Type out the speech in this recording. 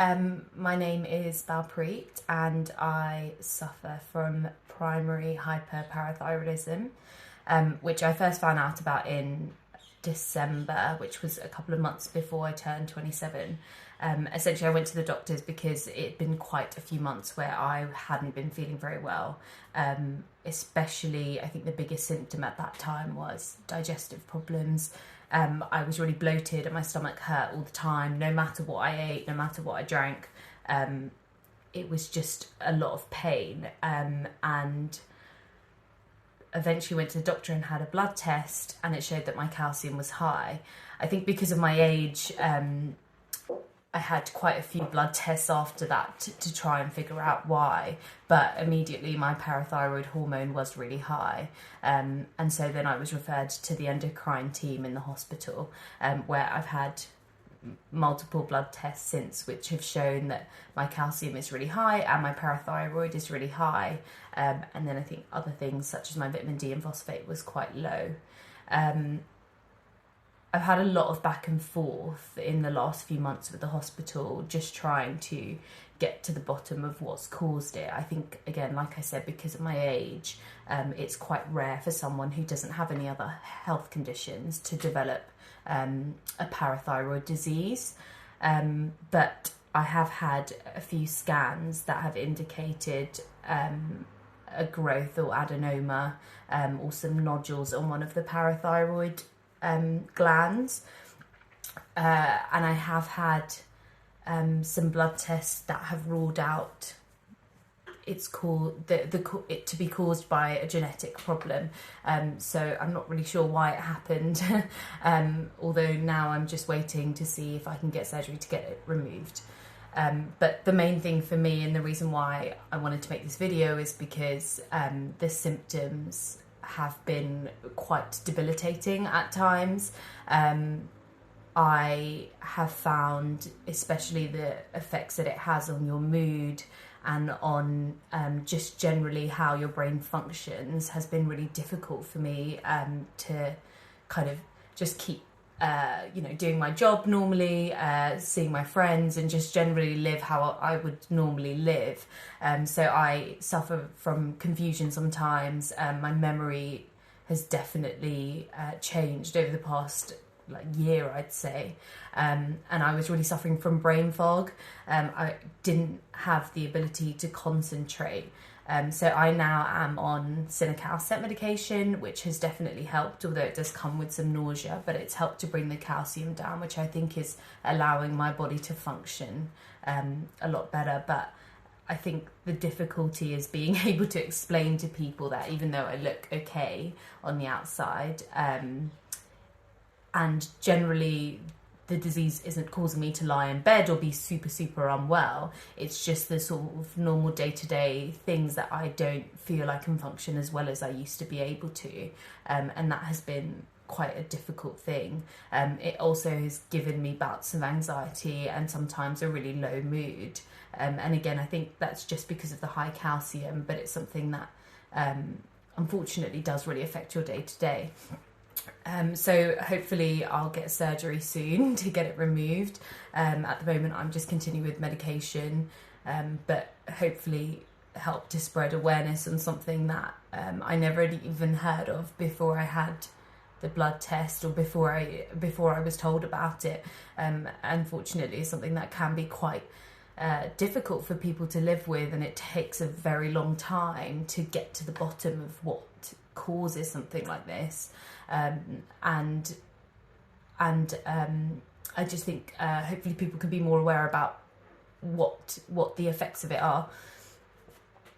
My name is BALPREET and I suffer from primary hyperparathyroidism, which I first found out about in December, which was a couple of months before I turned 27. Essentially, I went to the doctors because it had been quite a few months where I hadn't been feeling very well. Especially, I think the biggest symptom at that time was digestive problems. I was really bloated and my stomach hurt all the time, no matter what I ate, no matter what I drank. It was just a lot of pain. And eventually went to the doctor and had a blood test, and it showed that my calcium was high. I think because of my age, I had quite a few blood tests after that to try and figure out why, but immediately my parathyroid hormone was really high, and so then I was referred to the endocrine team in the hospital, where I've had multiple blood tests since which have shown that my calcium is really high and my parathyroid is really high, and then I think other things such as my vitamin D and phosphate was quite low. I've had a lot of back and forth in the last few months with the hospital, just trying to get to the bottom of what's caused it. I think, again, like I said, because of my age, it's quite rare for someone who doesn't have any other health conditions to develop a parathyroid disease. But I have had a few scans that have indicated a growth or adenoma or some nodules on one of the parathyroid glands, and I have had some blood tests that have ruled out it's called it to be caused by a genetic problem, so I'm not really sure why it happened. Although now I'm just waiting to see if I can get surgery to get it removed. But the main thing for me, and the reason why I wanted to make this video, is because the symptoms have been quite debilitating at times. I have found, especially the effects that it has on your mood and on just generally how your brain functions, has been really difficult for me to kind of just keep doing my job normally, seeing my friends, and just generally live how I would normally live. So I suffer from confusion sometimes. My memory has definitely changed over the past year, I'd say. And I was really suffering from brain fog. I didn't have the ability to concentrate. So I now am on cinacalcet medication, which has definitely helped, although it does come with some nausea, but it's helped to bring the calcium down, which I think is allowing my body to function a lot better. But I think the difficulty is being able to explain to people that even though I look okay on the outside, and generally the disease isn't causing me to lie in bed or be super unwell, it's just the sort of normal day-to-day things that I don't feel I can function as well as I used to be able to, and that has been quite a difficult thing. It also has given me bouts of anxiety and sometimes a really low mood, and again, I think that's just because of the high calcium, but it's something that unfortunately does really affect your day-to-day. So hopefully I'll get surgery soon to get it removed. At the moment I'm just continuing with medication, but hopefully help to spread awareness on something that I never had even heard of before I had the blood test, or before I was told about it. Unfortunately, it's something that can be quite difficult for people to live with, and it takes a very long time to get to the bottom of what causes something like this. And I just think hopefully people can be more aware about what the effects of it are.